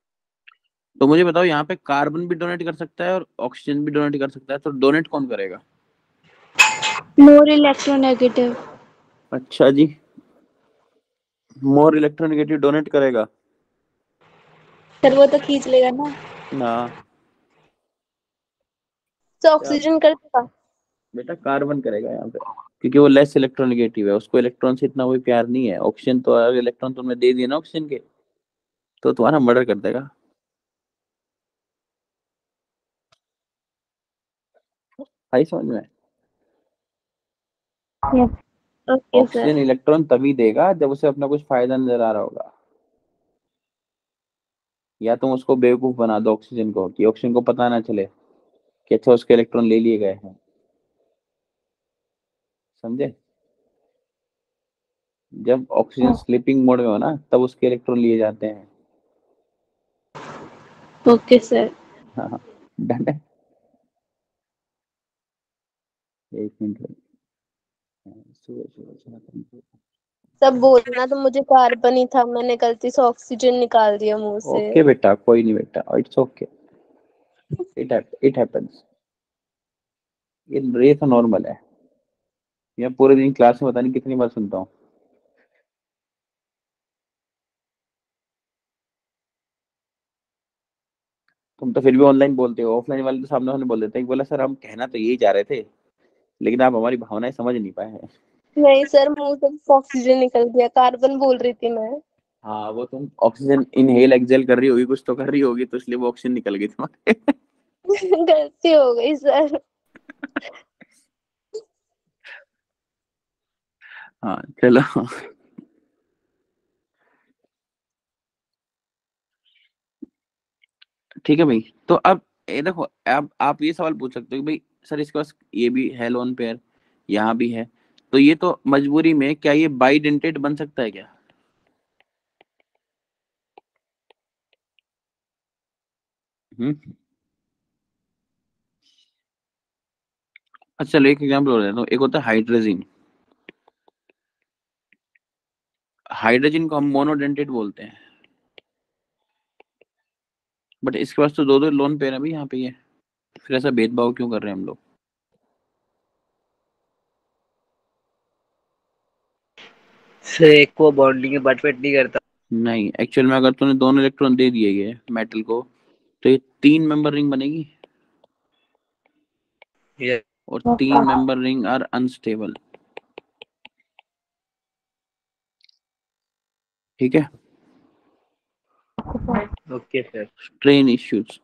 तो मुझे बताओ, यहाँ पे कार्बन भी डोनेट कर सकता है और ऑक्सीजन भी डोनेट कर सकता है, तो डोनेट कौन करेगा? More electronegative. अच्छा जी, मोर इलेक्ट्रोनेगेटिव डोनेट करेगा। सर वो तो खींच लेगा ना। हाँ तो क्या ऑक्सीजन कर देगा। बेटा, कार्बन करेगा यहाँ पे, क्योंकि वो लेस इलेक्ट्रोनेगेटिव है, उसको इलेक्ट्रॉन से इतना कोई प्यार नहीं है। ऑक्सीजन तो अगर इलेक्ट्रॉन तुमने दे दिए ना ऑक्सीजन के, तो तुम्हारा मर्डर कर देगा। आई समझ में? Okay sir. ऑक्सीजन इलेक्ट्रॉन तभी देगा जब उसे अपना कुछ फायदा नजर आ रहा होगा। या तुम उसको बेवकूफ बना दो ऑक्सीजन को, कि ऑक्सीजन को पता ना चले कि अच्छा उसके इलेक्ट्रॉन ले लिए गए हैं। समझे? जब ऑक्सीजन स्लीपिंग मोड में हो ना, तब उसके इलेक्ट्रॉन लिए जाते हैं। Okay sir. हाँ हाँ, डन है। एक मिनट सुबह सुबह सुबह। सब बोलना तो मुझे कार्बन ही था, मैंने गलती से ऑक्सीजन निकाल दिया मुंह से। ओके बेटा, कोई नहीं बेटा, इट्स ओके, इट हैपेंस। ये तो नॉर्मल है। मैं पूरे दिन क्लास में पता नहीं कितनी बार सुनता हूँ। तुम तो फिर भी ऑनलाइन बोलते हो, ऑफलाइन वाले तो सामने सामने बोल देते हैं। बोला सर हम कहना तो यही चाह रहे थे, लेकिन आप हमारी भावनाएं समझ नहीं पाए हैं। नहीं सर, मुंह से ऑक्सीजन निकल गया, कार्बन बोल रही थी मैं। हाँ, वो तुम ऑक्सीजन इनहेल एक्सेल कर रही होगी, कुछ तो कर रही होगी, तो इसलिए वो ऑक्सीजन निकल गई तुम्हारे। गलती हो गई सर। हाँ चलो, ठीक है भाई। तो अब ये देखो, अब आप ये सवाल पूछ सकते हो कि भाई सर इसके पास ये भी है लोन पेयर, यहाँ भी है, तो ये तो मजबूरी में क्या ये बाइडेंटेट बन सकता है क्या? हम्म। अच्छा चलो एक एग्जाम्पल और देता हूँ। एक होता है हाइड्रोजन। हाइड्रोजन को हम मोनोडेंटेट बोलते हैं, बट इसके पास तो दो दो लोन पेयर है भाई यहाँ पे ये। फिर ऐसा भेदभाव क्यों कर रहे हैं हम लोग? सर एक को बॉन्डिंग में बट फिट नहीं करता। नहीं, एक्चुअल में अगर तूने दोनों इलेक्ट्रॉन दे दिए ये मेटल को, तो ये 3 मेंबर रिंग बनेगी, ये और 3 मेंबर रिंग आर अनस्टेबल। ठीक है, ओके सर। Strain issues.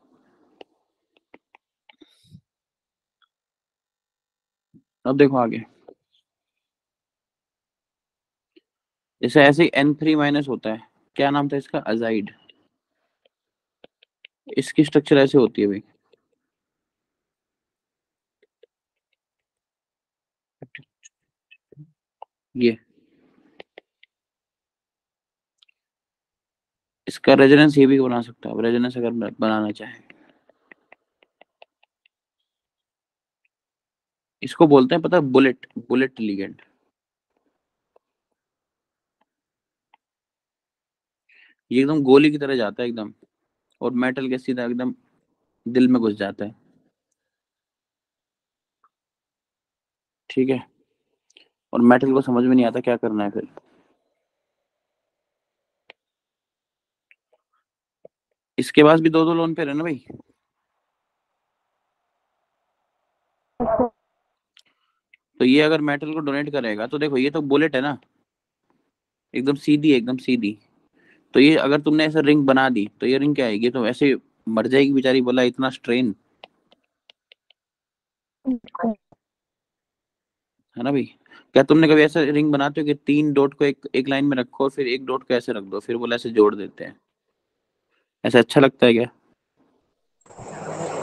अब देखो आगे, जैसे ऐसे ही N3- होता है, क्या नाम था इसका, अजाइड। इसकी स्ट्रक्चर ऐसे होती है भाई, ये इसका रेजोनेंस ये भी बना सकता है, रेजोनेंस अगर बनाना चाहे। इसको बोलते हैं, पता है, बुलेट बुलेट लिगेंड। ये एकदम गोली की तरह जाता है एकदम, और मेटल के सीधा एकदम दिल में घुस जाता है। ठीक है, और मेटल को समझ में नहीं आता क्या करना है फिर। इसके पास भी दो दो लोन पेयर है ना भाई। तो ये अगर मेटल को डोनेट करेगा, तो देखो ये तो बुलेट है ना, एकदम सीधी एकदम सीधी। तो ये अगर तुमने ऐसे रिंग बना दी, तो ये रिंग क्या आएगी, तो ऐसे मर जाएगी बेचारी। बोला इतना स्ट्रेन है ना भाई। क्या तुमने कभी ऐसा रिंग बनाते हो कि 3 डॉट को एक एक लाइन में रखो, फिर एक डॉट को ऐसे रख दो, फिर बोला ऐसे जोड़ देते हैं? ऐसा अच्छा लगता है क्या?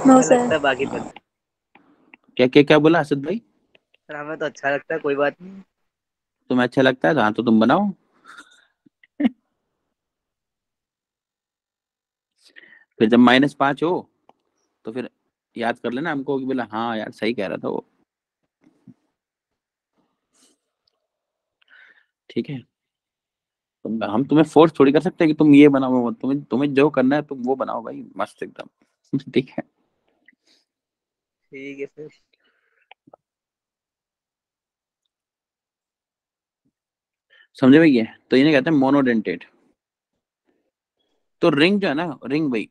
नो अच्छा सर। लगता है बाकी हाँ। पता। क्या क्या क्या बोला असद भाई? सर हमें तो अच्छा लगता है, कोई बात नहीं। तुम्हें अच्छा लगता है, हाँ तो तुम बनाओ। फिर जब -5 हो, तो फिर याद कर लेना हमको कि बोला हाँ यार सही कह रहा था वो। ठीक है, तो हम तुम्हें फोर्स थोड़ी कर सकते हैं कि तुम ये बनाओ, तुम्हें जो करना है तुम वो बनाओ भाई, मस्त एकदम। ठीक है, ठीक है फिर। समझे भैया? तो इन्हें कहते हैं मोनोडेंटेट। तो रिंग जो है ना, रिंग भाई,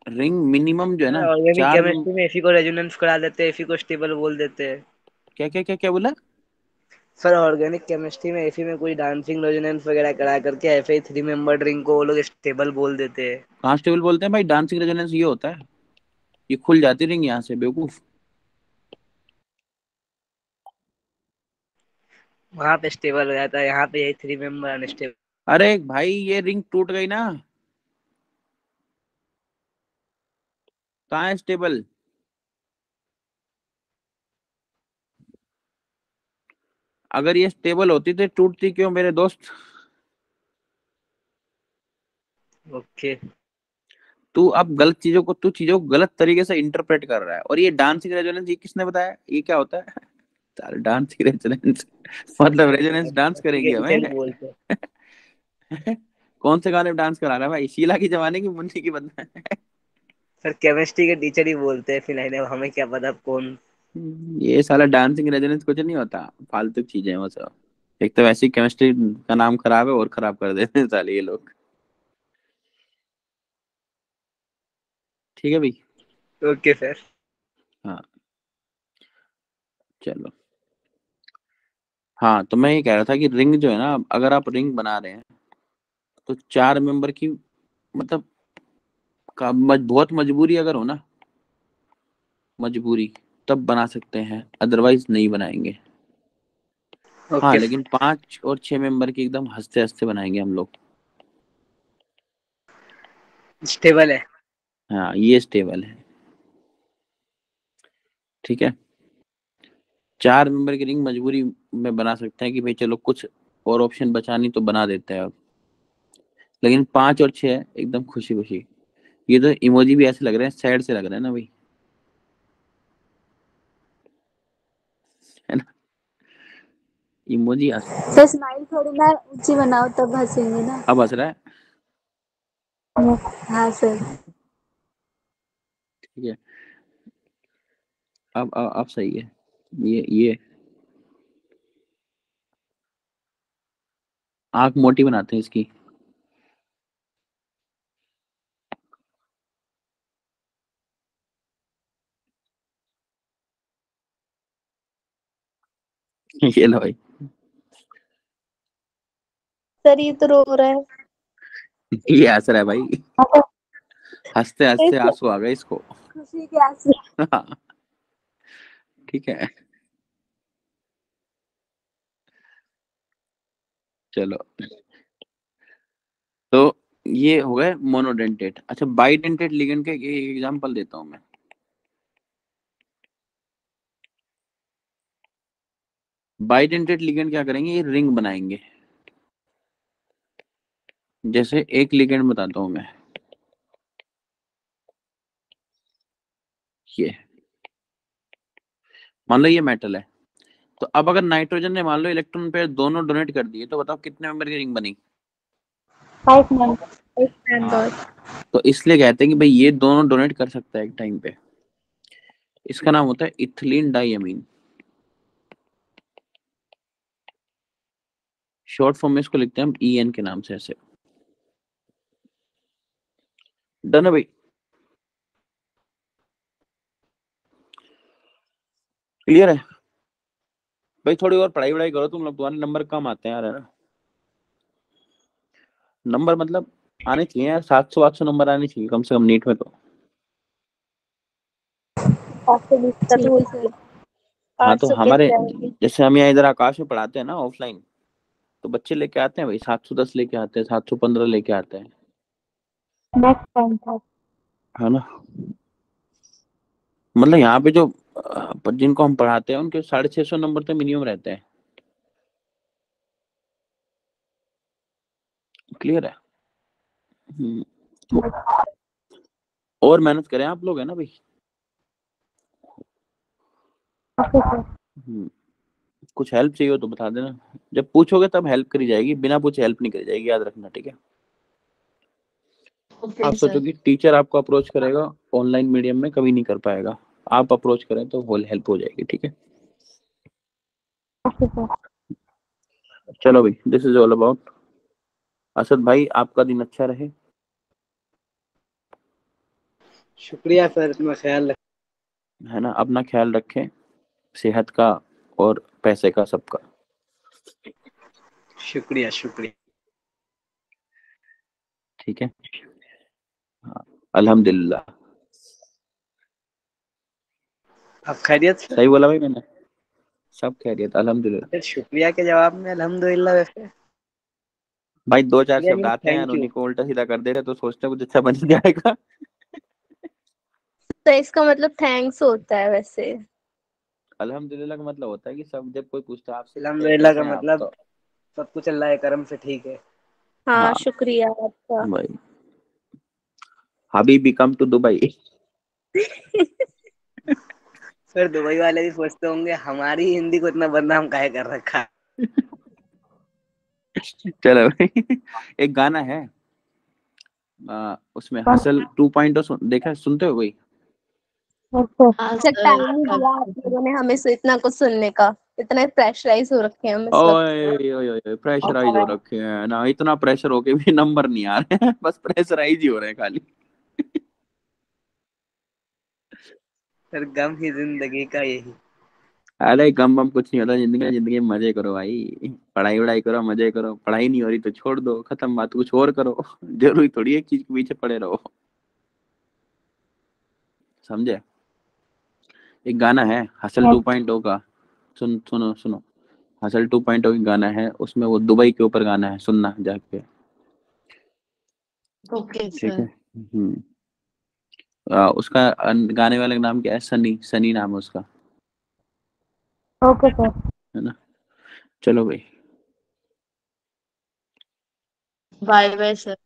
रिंग मिनिमम जो है ना ऑर्गेनिक 4। केमिस्ट्री में एफी को रेजोनेंस करा देते हैं, एफी को स्टेबल बोल देते हैं। क्या क्या क्या क्या बोला? सर ऑर्गेनिक केमिस्ट्री में एफी में कोई डांसिंग रेजोनेंस वगैरह करा करके एफए 3 मेंबर रिंग को वो लोग स्टेबल बोल देते हैं। कांस्टेबल बोलते हैं भाई, डांसिंग रेजोनेंस ये होता है, ये खुल जाती रिंग यहाँ से, बेवकूफ। वहां पे स्टेबल हो जाता है, यहाँ पे यही 3 मेंबर अनस्टेबल। अरे भाई ये रिंग टूट गई ना, कहाँ है स्टेबल? अगर ये स्टेबल होती तो टूटती क्यों मेरे दोस्त? ओके। तू चीजों को गलत तरीके से इंटरप्रेट कर रहा है। और ये डांसिंग रेजोनेंस ये किसने बताया, ये क्या होता है? चल, डांसिंग रेजोनेंस मतलब रेजोनेंस डांस करेंगे डिटेल हमें? बोलते हैं। कौन से गाने में डांस करा रहा है भाई, शीला की जमाने की मुन्नी की बंदा है? सर केमिस्ट्री के टीचर ही बोलते हैं फिलहाल, अब हमें क्या पता कौन। ये साला डांसिंग रेजोनेंस कुछ नहीं होता, फालतू की चीजें हैं वो सब। एक तो वैसी केमिस्ट्री का नाम खराब है और खराब कर देते हैं साले ये लोग। ठीक है भाई। Okay sir. हाँ चलो। हाँ तो मैं ये कह रहा था कि रिंग जो है ना, अगर आप रिंग बना रहे हैं तो 4 मेंबर की, मतलब बहुत मजबूरी अगर हो ना, मजबूरी, तब बना सकते हैं, अदरवाइज नहीं बनाएंगे। हाँ ओके। लेकिन 5 और 6 मेंबर की एकदम हंसते हंसते बनाएंगे हम लोग। स्टेबल है। हाँ ये स्टेबल है। ठीक है, 4 मेंबर की रिंग मजबूरी में बना सकते हैं कि भाई चलो कुछ और ऑप्शन बचा नहीं तो बना देते हैं अब। लेकिन 5 और 6 एकदम खुशी खुशी। ये तो इमोजी भी ऐसे लग रहे हैं, सैड से लग रहे हैं ना भाई, है ना? इमोजी सर स्माइल थोड़ी ना ऊंची बनाओ तब हंसेंगे ना। अब हंस रहा है। हाँ सर। ठीक है, अब सही है। ये आंख मोटी बनाते हैं इसकी। ये लो भाई, सर ये तो रो रहा है। ये हंस रहा है भाई, हंसते हंसते इस- आंसू आ गए इसको। खुशी के आंसू। ठीक है, चलो। तो ये हो गए मोनोडेंटेट। अच्छा, बाइडेंटेट लिगेंड के एक एग्जांपल देता हूँ मैं। बाइडेंटेट लिगेंड क्या करेंगे, ये रिंग बनाएंगे। जैसे एक लिगेंड बताता हूँ मैं, ये मान लो ये मेटल है। तो अब अगर नाइट्रोजन ने मान लो इलेक्ट्रॉन पेयर दोनों डोनेट कर दिए, तो बताओ कितने मेंबर की रिंग बनी? 5 मेंबर, एक हाँ, मेंबर। तो इसलिए कहते हैं कि भाई ये दोनों डोनेट कर सकता है एक टाइम पे। इसका नाम होता है इथिलीन डाइअमीन। शॉर्ट फॉर्म में इसको लिखते हैं हम EN के नाम से, ऐसे। डन है भाई? क्लियर है भाई? थोड़ी और पढ़ाई वढ़ाई करो तुम लोग, तुम्हारे नंबर कम आते हैं यार, है ना? नंबर मतलब आने चाहिए यार, 700 800 नंबर आने चाहिए कम से कम नीट में तो। 520 का तो ठीक हो है सर। हाँ तो 800 हमारे, कैसे आएगी? जैसे हम यहाँ इधर आकाश में पढ़ाते हैं ना ऑफलाइन, तो बच्चे लेके आते हैं भाई, 710 लेके आते हैं, 715 लेके आते हैं, नेक्स्ट टाइम था। है ना? मतलब यहाँ पे जो जिनको हम पढ़ाते हैं उनके 650 नंबर तो मिनिमम रहते हैं। क्लियर है? हम्म। और मेहनत करें आप लोग, है ना भाई? Okay sir. हम्म। कुछ हेल्प चाहिए हो तो बता देना, जब पूछोगे तब हेल्प करी जाएगी, बिना पूछे हेल्प नहीं करी जाएगी, याद रखना, ठीक है। ओके आप सर। सोचो कि टीचर आपको अप्रोच करेगा, ऑनलाइन मीडियम में कभी नहीं कर पाएगा, आप अप्रोच करें तो होल हेल्प हो जाएगी, ठीक है। Okay sir. चलो भाई, this is all about. Asad भाई आपका दिन अच्छा रहे। शुक्रिया सर, अपना ख्याल रख। है ना, अपना ख्याल रखें, सेहत का और पैसे का, सबका। शुक्रिया शुक्रिया। ठीक है, हाँ, अल्हम्दुलिल्लाह। आप खैरियत सर? सही बोला भाई मैंने, सब खैरियत अल्हम्दुलिल्लाह। फिर शुक्रिया के जवाब में अल्हम्दुलिल्लाह वैसे। भाई दो चार शुक्रिया शब्द मीन्स आते हैं और थैंक यू। उन्हीं को उल्टा सीधा कर दे रहे तो सोचते हैं कुछ अच्छा बन जाएगा। तो इसका मतलब थैंक्स होता है वैसे। अल्हम्दुलिल्लाह का मतलब होता है कि सब, जब कोई पूछता है आपसे अल्हम्दुलिल्लाह कैसे का हैं आप, मतलब तो सब कुछ अल्लाह के करम से ठीक है। हाँ, हाँ शुक्रिया आपका। भाई, हबीबी कम टू दुबई। फिर दुबई वाले भी सोचते होंगे हमारी हिंदी को इतना बदनाम काहे कर रखा है। चलो भाई, एक गाना है, उसमें हसल 2.0 देखा है, सुनते हो भाई? हाँ अच्छा, सर। टाइम ही दिया आप लोगों ने हमें इतना कुछ सुनने का। इतना प्रेशराइज हो रखे हैं हम इस वक्त। ओए ओए ओए, प्रेशराइज हो रखे हैं ना, इतना प्रेशर होके भी नंबर नहीं आ रहे हैं, बस प्रेशराइज ही हो रहे हैं खाली। फिर गम ही जिंदगी का यही। अरे गम बम कुछ नहीं होता जिंदगी में, जिंदगी में मजे करो भाई, पढ़ाई वढ़ाई करो, मजे करो, पढ़ाई नहीं हो रही तो छोड़ दो, खत्म बात, कुछ और करो। जरूरी थोड़ी एक चीज के पीछे पड़े रहो, समझे। एक गाना है हसल 2.0 का, सुनो सुनो, हसल 2.0 की गाना है, उसमें वो दुबई के ऊपर गाना है, सुनना जाके। ओके ठीक है। सर। उसका गाने वाले का नाम क्या है, सनी, सनी नाम है उसका, ओके सर। है ना। चलो भाई। Bye bye sir.